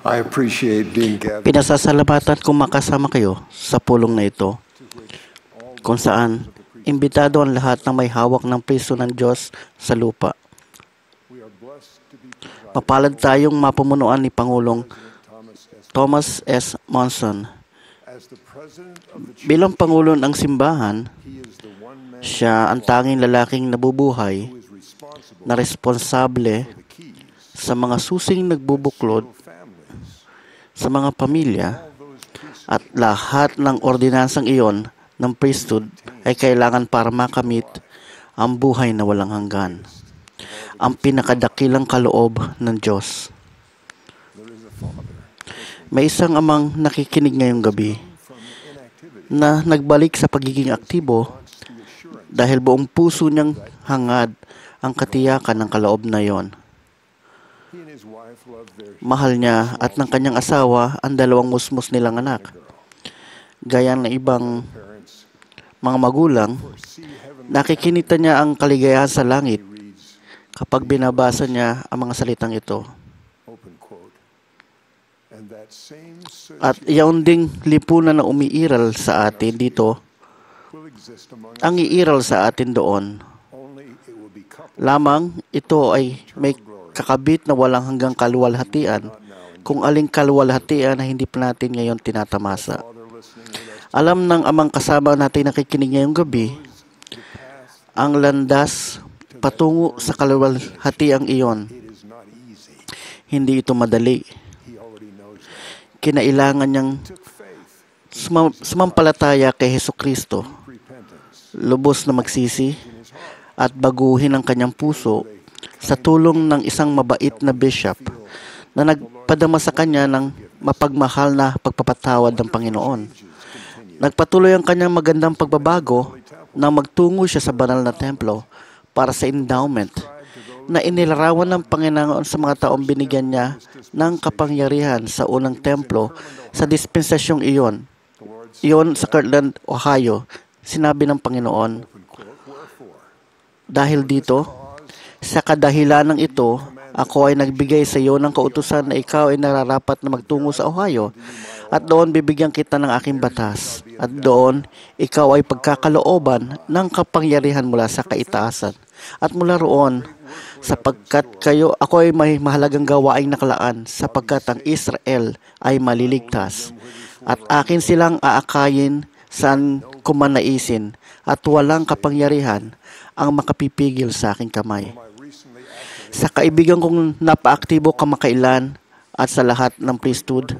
I appreciate being gathered Pinasasalamatan kong makasama kayo sa pulong na ito, kung saan imbitado ang lahat ng may hawak ng priso ng Diyos sa lupa. Mapalad tayong mapumunuan ni Pangulong Thomas S. Monson. Bilang Pangulo ng Simbahan, siya ang tanging lalaking nabubuhay na responsable sa mga susing nagbubuklod sa mga pamilya, at lahat ng ordinansang iyon ng priesthood ay kailangan para makamit ang buhay na walang hanggan, ang pinakadakilang kaloob ng Diyos. May isang amang nakikinig ngayong gabi na nagbalik sa pagiging aktibo dahil buong puso niyang hangad ang katiyakan ng kaloob na iyon. Mahal niya at ng kanyang asawa ang dalawang musmus nilang anak. Gaya ng ibang mga magulang, nakikinita niya ang kaligayahan sa langit kapag binabasa niya ang mga salitang ito. At iyon ding lipunan na umiiral sa atin dito, ang iiral sa atin doon. Lamang ito ay may kakabit na walang hanggang kaluwalhatian, kung aling kaluwalhatian na hindi pa natin ngayon tinatamasa. Alam ng amang kasama natin nakikinig ngayong gabi, ang landas patungo sa kaluwalhatiang iyon. Hindi ito madali. Kinailangan niyang sumampalataya kay Hesukristo, lubos na magsisi, at baguhin ang kanyang puso sa tulong ng isang mabait na bishop na nagpadama sa kanya ng mapagmahal na pagpapatawad ng Panginoon. Nagpatuloy ang kanyang magandang pagbabago nang magtungo siya sa banal na templo para sa endowment na inilarawan ng Panginoon sa mga taong binigyan niya ng kapangyarihan sa unang templo sa dispensasyong iyon. Iyon sa Kirtland, Ohio, sinabi ng Panginoon, dahil dito, sa kadahilanang ito, ako ay nagbigay sa iyo ng kautusan na ikaw ay nararapat na magtungo sa Ohio, at doon bibigyan kita ng aking batas, at doon ikaw ay pagkakalooban ng kapangyarihan mula sa kaitaasan. At mula roon, sapagkat ako ay may mahalagang gawaing nakalaan, sapagkat ang Israel ay maliligtas, at akin silang aakayin saan kumanaisin, at walang kapangyarihan ang makapipigil sa aking kamay. Sa kaibigan kong napaaktibo kamakailan at sa lahat ng priesthood,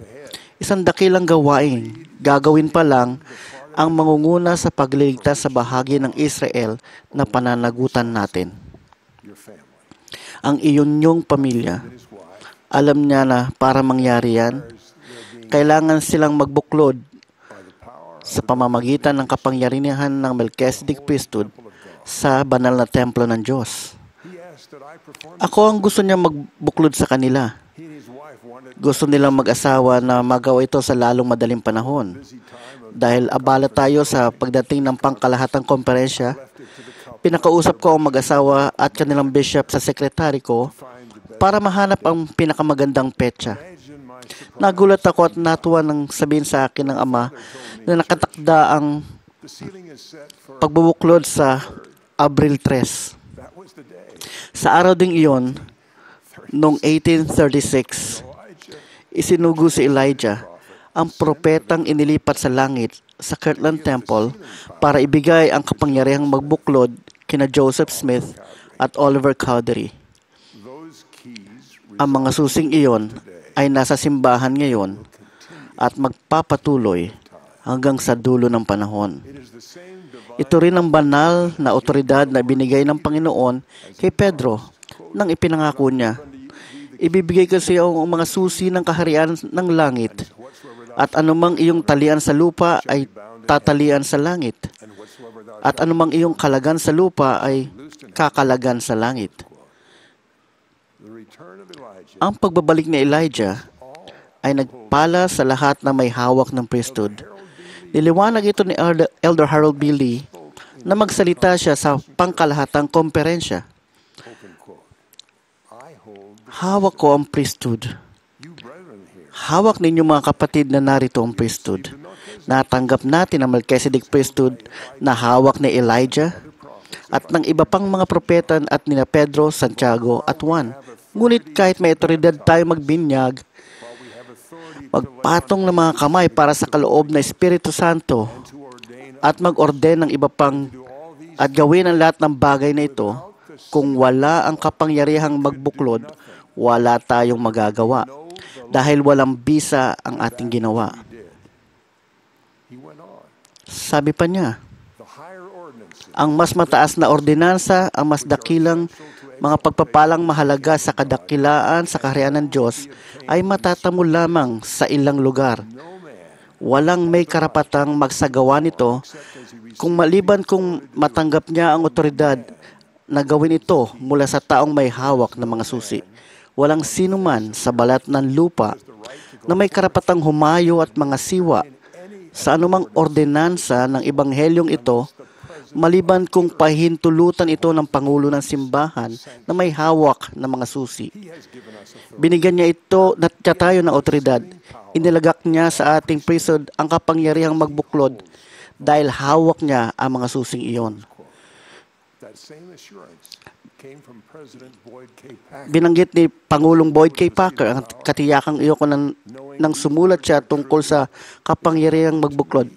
isang dakilang gawain, gagawin pa lang ang mangunguna sa pagliligtas sa bahagi ng Israel na pananagutan natin. Ang inyong pamilya, alam niya na para mangyari yan, kailangan silang magbuklod sa pamamagitan ng kapangyarihan ng Melchizedek priesthood sa banal na templo ng Diyos. Ako ang gusto niya magbuklod sa kanila. Gusto nilang mag-asawa na magawa ito sa lalong madaling panahon. Dahil abala tayo sa pagdating ng pangkalahatang komperensya, pinakausap ko ang mag-asawa at kanilang bishop sa sekretary ko para mahanap ang pinakamagandang petsa. Nagulat ako at natuwa nang sabihin sa akin ng ama na nakatakda ang pagbubuklod sa Abril 3. Sa araw ding iyon, noong 1836, isinugo si Elijah, ang propetang inilipat sa langit sa Kirtland Temple para ibigay ang kapangyarihang magbuklod kina Joseph Smith at Oliver Cowdery. Ang mga susing iyon ay nasa simbahan ngayon at magpapatuloy hanggang sa dulo ng panahon. Ito rin ang banal na otoridad na binigay ng Panginoon kay Pedro nang ipinangako niya. Ibibigay ko sa iyo ang mga susi ng kaharian ng langit, at anumang iyong talian sa lupa ay tatalian sa langit, at anumang iyong kalagan sa lupa ay kakalagan sa langit. Ang pagbabalik ni Elijah ay nagpala sa lahat na may hawak ng priesthood. Niliwanag ito ni Elder Harold B. Lee na magsalita siya sa pangkalahatang komperensya. Hawak ko ang priesthood. Hawak ninyo mga kapatid na narito ang priesthood. Natanggap natin ang Melchizedek priesthood na hawak ni Elijah at ng iba pang mga propeta at nina Pedro, Santiago at Juan. Ngunit kahit may otoridad tayo magbinyag, magpatong ng mga kamay para sa kaloob na Espiritu Santo at mag-orden ng iba pang at gawin ang lahat ng bagay na ito, kung wala ang kapangyarihang magbuklod, wala tayong magagawa dahil walang bisa ang ating ginawa. Sabi pa niya, ang mas mataas na ordinansa, ang mas dakilang mga pagpapalang mahalaga sa kadakilaan sa kaharian ng Diyos ay matatamo lamang sa ilang lugar. Walang may karapatang magsagawa nito kung maliban kung matanggap niya ang otoridad na gawin ito mula sa taong may hawak ng mga susi. Walang sino man sa balat ng lupa na may karapatang humayo at mga siwa sa anumang ordinansa ng ebanghelyong ito maliban kung pahintulutan ito ng Pangulo ng Simbahan na may hawak ng mga susi. Binigyan niya tayo ng otoridad. Inilagak niya sa ating priesthood ang kapangyarihang magbuklod dahil hawak niya ang mga susing iyon. Binanggit ni Pangulong Boyd K. Packer ang katiyakang iyon nang sumulat siya tungkol sa kapangyarihang magbuklod.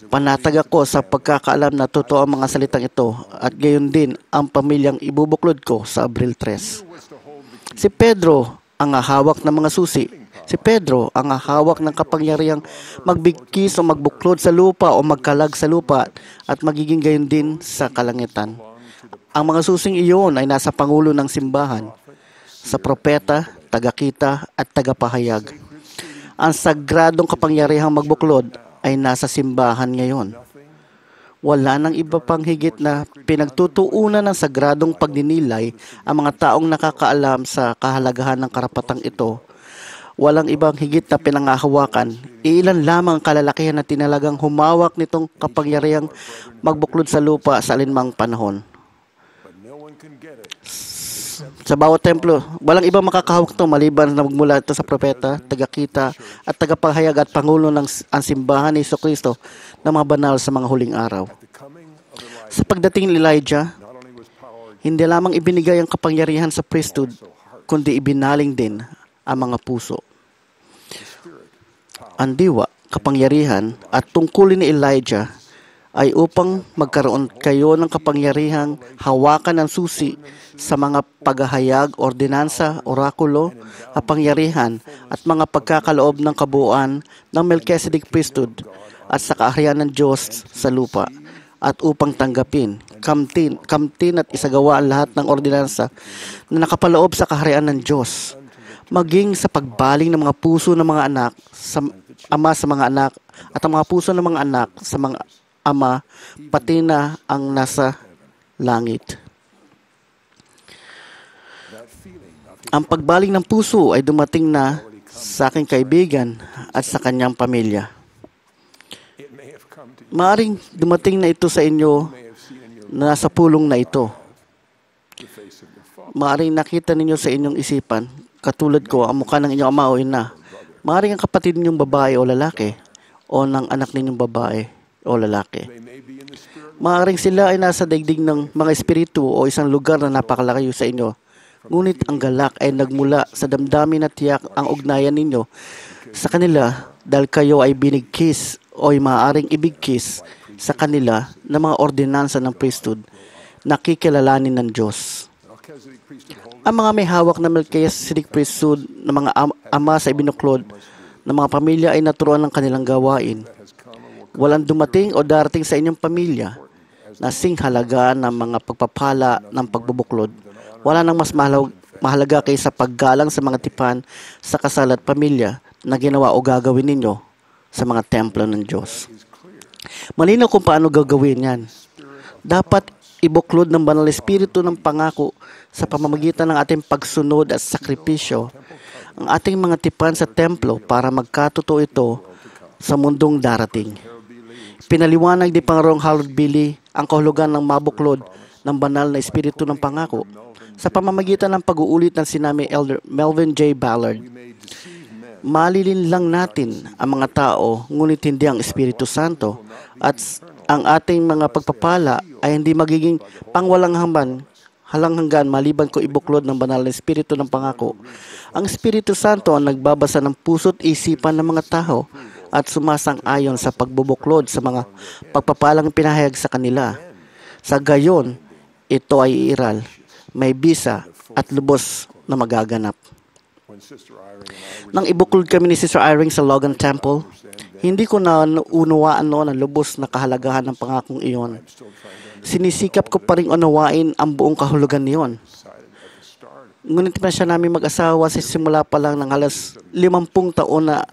Panatag ako sa pagkakaalam na totoo ang mga salitang ito at gayon din ang pamilyang ibubuklod ko sa Abril 3. Si Pedro ang hawak ng mga susi. Si Pedro ang hawak ng kapangyarihang magbigkis o magbuklod sa lupa o magkalag sa lupa at magiging gayon din sa kalangitan. Ang mga susing iyon ay nasa Pangulo ng Simbahan, sa propeta, tagakita at tagapahayag. Ang sagradong kapangyarihang magbuklod ay nasa simbahan ngayon. Wala nang iba pang higit na pinagtutuunan ng sagradong pagdinilay ang mga taong nakakaalam sa kahalagahan ng karapatang ito. Walang ibang higit na pinangahawakan. Iilan lamang ang kalalakihan na tinalagang humawak nitong kapangyarihang magbuklod sa lupa sa alinmang panahon. Sa bawat templo, walang ibang makakahawak ito maliban na magmula ito sa propeta, tagakita, at tagapahayag at pangulo ng ang simbahan ni Jesucristo na mga banal sa mga huling araw. Sa pagdating ni Elijah, hindi lamang ibinigay ang kapangyarihan sa priesthood, kundi ibinaling din ang mga puso. Ang diwa, kapangyarihan at tungkulin ni Elijah ay upang magkaroon kayo ng kapangyarihang hawakan ng susi sa mga paghahayag, ordinansa, orakulo, kapangyarihan at mga pagkakaloob ng kabuuan ng Melchizedek priesthood at sa kaharian ng Diyos sa lupa at upang tanggapin, kamtin at isagawa ang lahat ng ordinansa na nakapaloob sa kaharian ng Diyos, maging sa pagbaling ng mga puso ng mga anak sa ama sa mga anak at ang mga puso ng mga anak sa mga ama, pati na ang nasa langit. Ang pagbaling ng puso ay dumating na sa aking kaibigan at sa kanyang pamilya. Maaring dumating na ito sa inyo na nasa pulong na ito. Maaring nakita ninyo sa inyong isipan, katulad ko, ang mukha ng inyong ama o ina. Maaring ang kapatid ninyong babae o lalaki o ng anak ninyong babae o lalaki. Maaring sila ay nasa daigdig ng mga espiritu o isang lugar na napakalayo sa inyo. Ngunit ang galak ay nagmula sa damdamin at tiyak ang ugnayan ninyo sa kanila dahil kayo ay binigkis o ay maaaring ibigkis sa kanila ng mga ordinansa ng priesthood na kikilalanin ng Diyos. Ang mga may hawak na Melchizedek priesthood ng mga ama sa ibinuklod ng mga pamilya ay naturuan ng kanilang gawain. Walang dumating o darating sa inyong pamilya na singhalaga ng mga pagpapala ng pagbubuklod. Wala nang mas mahalaga kaysa paggalang sa mga tipan sa kasal at pamilya na ginawa o gagawin ninyo sa mga templo ng Diyos. Malinaw kung paano gagawin yan. Dapat ibuklod ng banal espiritu ng pangako sa pamamagitan ng ating pagsunod at sakripisyo ang ating mga tipan sa templo para magkatotoo ito sa mundong darating. Pinaliwanag ni Pangulong Harold Billy ang kahulugan ng mabuklod ng banal na espiritu ng pangako sa pamamagitan ng pag-uulit ng sinami Elder Melvin J. Ballard. malilin lang natin ang mga tao, ngunit hindi ang Espiritu Santo. At ang ating mga pagpapala ay hindi magiging pangwalang hanggan maliban ko ibuklod ng banal na Espiritu ng pangako. Ang Espiritu Santo ang nagbabasa ng puso't isipan ng mga tao at sumasang-ayon sa pagbubuklod sa mga pagpapalang pinahayag sa kanila. Sa gayon, ito ay iiral, may bisa at lubos na magaganap. Nang ibuklod kami ni Sister Irene sa Logan Temple, hindi ko na unawaan noon ang lubos na kahalagahan ng pangakong iyon. Sinisikap ko pa rin unawain ang buong kahulugan niyon. Ngunit pa siya namin mag-asawa sa simula pa lang ng halos 50 taon na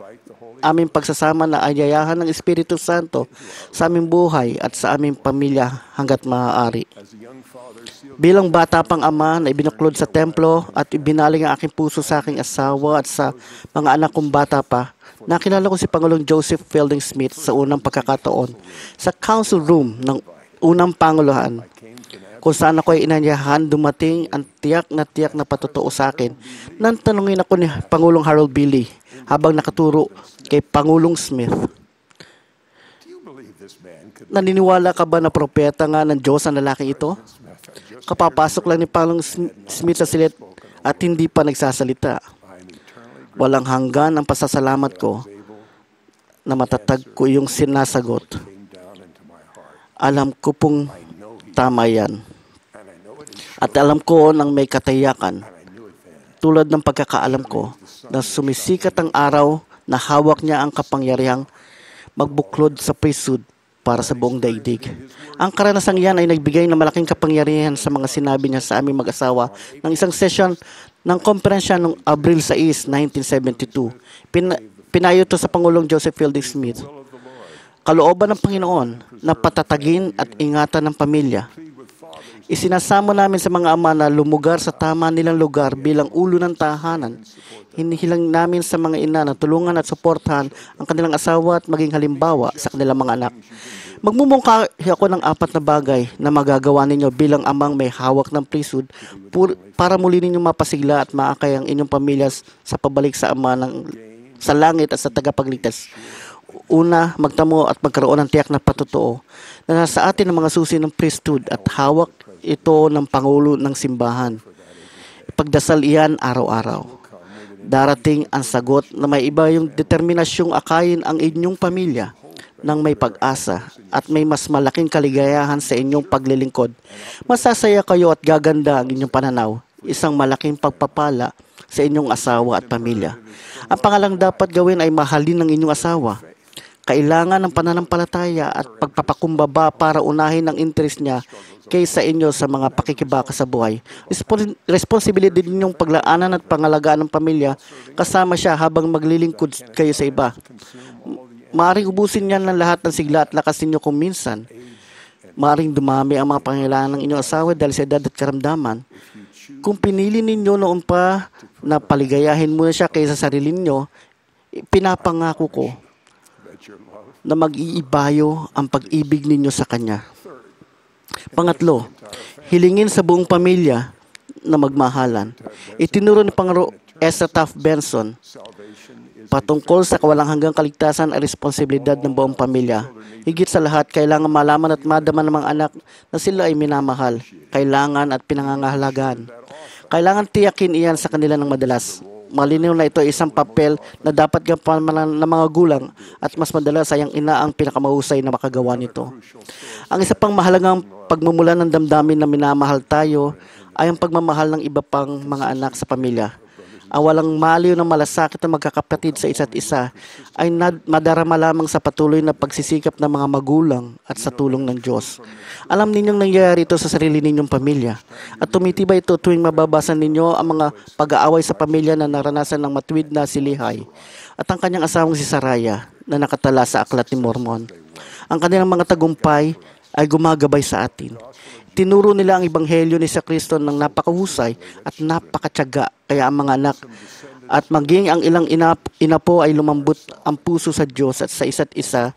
aming pagsasama na ayayahan ng Espiritu Santo sa aming buhay at sa aming pamilya hanggat maaari. Bilang bata pang ama na ibinuklod sa templo at ibinaling ang aking puso sa aking asawa at sa mga anak kong bata pa, nakilala ko si Pangulong Joseph Fielding Smith sa unang pagkakataon sa council room ng unang Panguluhan, kung saan ako ay inanyahan dumating ang tiyak na patotoo sa akin nang tanungin ako ni Pangulong Harold B. Lee habang nakaturo kay Pangulong Smith. Naniniwala ka ba na propeta nga ng Diyos ang lalaking ito? Kapapasok lang ni Pangulong Smith sa silid at hindi pa nagsasalita. Walang hanggan ang pasasalamat ko na matatag ko yung sinasagot. Alam ko pong tama yan. At alam ko nang may katayakan, tulad ng pagkakaalam ko, na sumisikat ang araw na hawak niya ang kapangyarihang magbuklod sa priesthood para sa buong daigdig. Ang karanasang yan ay nagbigay ng malaking kapangyarihan sa mga sinabi niya sa aming mag-asawa ng isang session ng komperensya noong Abril 6, 1972. Pinayo ito sa Pangulong Joseph Fielding Smith. Kalooban ng Panginoon na patatagin at ingatan ng pamilya. Isinasamo namin sa mga ama na lumugar sa tama nilang lugar bilang ulo ng tahanan. Hinihilang namin sa mga ina na tulungan at suportahan ang kanilang asawa at maging halimbawa sa kanilang mga anak. Magmumungkahi ako ng 4 na bagay na magagawa ninyo bilang amang may hawak ng priesthood para muli ninyong mapasigla at maakay ang inyong pamilya sa pabalik sa Ama sa langit at sa tagapagligtas. Una, magtamo at magkaroon ng tiyak na patotoo na nasa atin ang mga susi ng priesthood at hawak ito ng Pangulo ng Simbahan. Ipagdasal iyan araw-araw. Darating ang sagot na may iba yung determinasyong akayin ang inyong pamilya ng may pag-asa at may mas malaking kaligayahan sa inyong paglilingkod. Masasaya kayo at gaganda ang inyong pananaw. Isang malaking pagpapala sa inyong asawa at pamilya. Ang pangalang dapat gawin ay mahalin ng inyong asawa. Kailangan ng pananampalataya at pagpapakumbaba para unahin ang interes niya kaysa inyo sa mga pakikibaka sa buhay. Responsibilidad din ninyong paglaanan at pangalagaan ng pamilya kasama siya habang maglilingkod kayo sa iba. Maaring ubusin niyan ng lahat ng sigla at lakas ninyo kung minsan. Maaring dumami ang mga pangailangan ng inyong asawa dahil sa edad at karamdaman. Kung pinili ninyo noon pa na paligayahin muna siya kaysa sarili ninyo, pinapangako ko na mag-iibayo ang pag-ibig ninyo sa Kanya. Pangatlo, hilingin sa buong pamilya na magmahalan. Itinuro ni Pangaro Ezra Taft Benson patungkol sa kawalang hanggang kaligtasan at responsibilidad ng buong pamilya. Higit sa lahat, kailangan malaman at madama ng mga anak na sila ay minamahal, kailangan at pinangangahalagaan. Kailangan tiyakin iyan sa kanila ng madalas. Malinaw na ito ay isang papel na dapat gampanan ng mga gulang at mas madalas ay ang ina ang pinakamahusay na makagawa nito. Ang isa pang mahalagang pagmumula ng damdamin na minamahal tayo ay ang pagmamahal ng iba pang mga anak sa pamilya. Ang walang maliw ng malasakit na magkakapatid sa isa't isa ay madarama lamang sa patuloy na pagsisikap ng mga magulang at sa tulong ng Diyos. Alam ninyong nangyayari ito sa sarili ninyong pamilya at tumitibay ito tuwing mababasa ninyo ang mga pag-aaway sa pamilya na naranasan ng matuwid na si Lehi at ang kanyang asawang si Saraya na nakatala sa Aklat ni Mormon. Ang kanilang mga tagumpay ay gumagabay sa atin. Tinuro nila ang Ebanghelyo ni Kristo ng napakahusay at napakatyaga, kaya ang mga anak at maging ang ilang inapo ay lumambot ang puso sa Diyos at sa isa't isa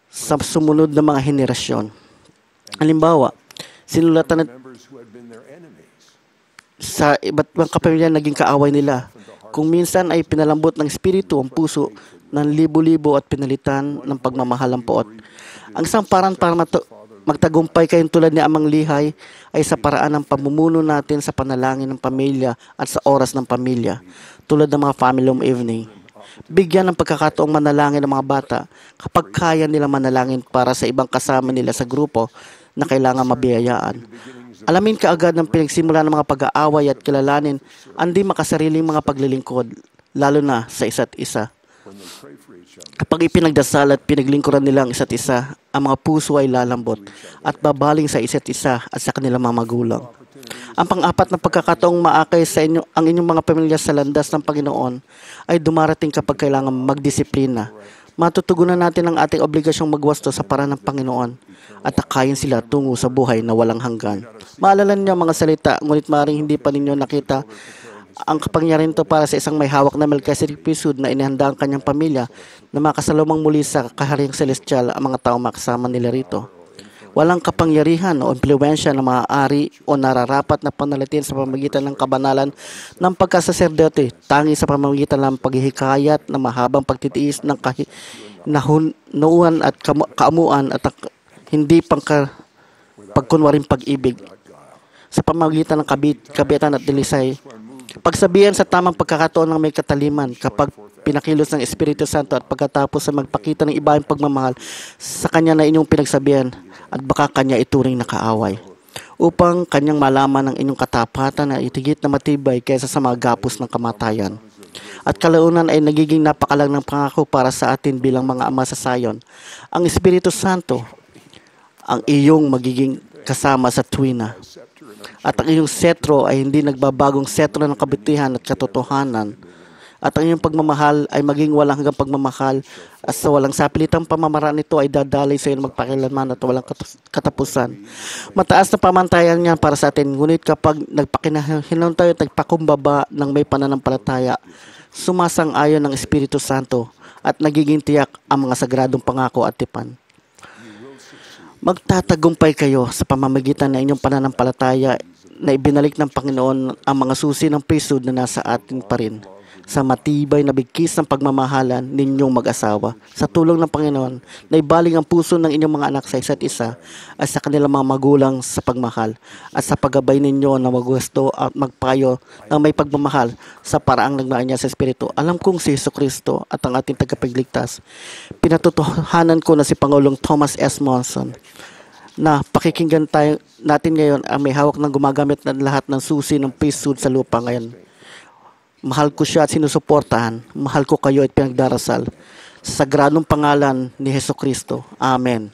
sa sumunod na mga henerasyon. Halimbawa, sinulatan sa iba't ibang kapamilya naging kaaway nila. Kung minsan ay pinalambot ng Espiritu ang puso ng libo-libo at pinalitan ng pagmamahal ang poot. Ang isang paraan para magtagumpay kayong tulad ni Amang Lihay ay sa paraan ng pamumuno natin sa panalangin ng pamilya at sa oras ng pamilya, tulad ng mga family home evening. Bigyan ng pagkakataong manalangin ng mga bata kapag kaya nila manalangin para sa ibang kasama nila sa grupo na kailangan mabiyayaan. Alamin kaagad ng pinagsimula ng mga pag-aaway at kilalanin ang di makasariling mga paglilingkod, lalo na sa isa't isa. Kapag ipinagdasal at pinaglingkuran nila ang isa't isa, ang mga puso ay lalambot at babaling sa isa't isa at sa kanilang mga magulang. Ang pang-apat na pagkakataong maakay sa inyo ang inyong mga pamilya sa landas ng Panginoon ay dumarating kapag kailangan magdisiplina. Matutugunan natin ang ating obligasyong magwasto sa paraan ng Panginoon at takayin sila tungo sa buhay na walang hanggan. Maalala niyo ang mga salita, ngunit maaaring hindi pa ninyo nakita ang kapangyarihan ito para sa isang may hawak na Melchizedek priesthood na inihanda ang kanyang pamilya na makasalumang muli sa kahariang celestial ang mga taong makasama nila rito. Walang kapangyarihan o impluwensya na maaari o nararapat na panalitin sa pamamagitan ng kabanalan ng pagkasaserdote, tangi sa pamamagitan ng paghihikayat na mahabang pagtitiis ng kahinuuan at kaamuan at hindi pagkunwaring pag-ibig sa pamamagitan ng kabitan at dilisay. Pagsabihan sa tamang pagkakataon ng may kataliman kapag pinakilos ng Espiritu Santo at pagkatapos sa magpakita ng ibang pagmamahal sa kanya na inyong pinagsabihan at baka kanya ituring na kaaway upang kanyang malaman ang inyong katapatan na itigit na matibay kaysa sa mga gapos ng kamatayan. At kalaunan ay nagiging napakalang ng pangako para sa atin bilang mga ama sa Sayon. Ang Espiritu Santo ang iyong magiging kasama sa tuwina. At ang iyong setro ay hindi nagbabagong setro ng kabutihan at katotohanan. At ang iyong pagmamahal ay maging walang hanggang pagmamahal at sa walang sapilitang pamamaraan nito ay dadalay sa iyo magpakilanman at walang katapusan. Mataas na pamantayan niya para sa atin, ngunit kapag nagpakinahinon tayo at nagpakumbaba ng may pananampalataya, sumasang-ayon ng Espiritu Santo at nagiging tiyak ang mga sagradong pangako at tipan. Magtatagumpay kayo sa pamamagitan ng inyong pananampalataya na ibinalik ng Panginoon ang mga susi ng priesthood na nasa atin pa rin sa matibay na bigkis ng pagmamahalan ninyong mag-asawa. Sa tulong ng Panginoon, na ibaling ang puso ng inyong mga anak sa isa't isa at sa kanilang mga magulang sa pagmahal at sa paggabay ninyo na magwasto at magpayo ng may pagmamahal sa paraang nagmaan niya sa Espiritu. Alam kong si Jesucristo at ang ating tagapagligtas. Pinatutuhanan ko na si Pangulong Thomas S. Monson na pakikinggan natin ngayon ang may hawak ng gumagamit ng lahat ng susi ng priesthood sa lupa ngayon. Mahal ko siya at sinusuportahan. Mahal ko kayo at pinagdarasal. Sa sagradong pangalan ni Jesucristo. Amen.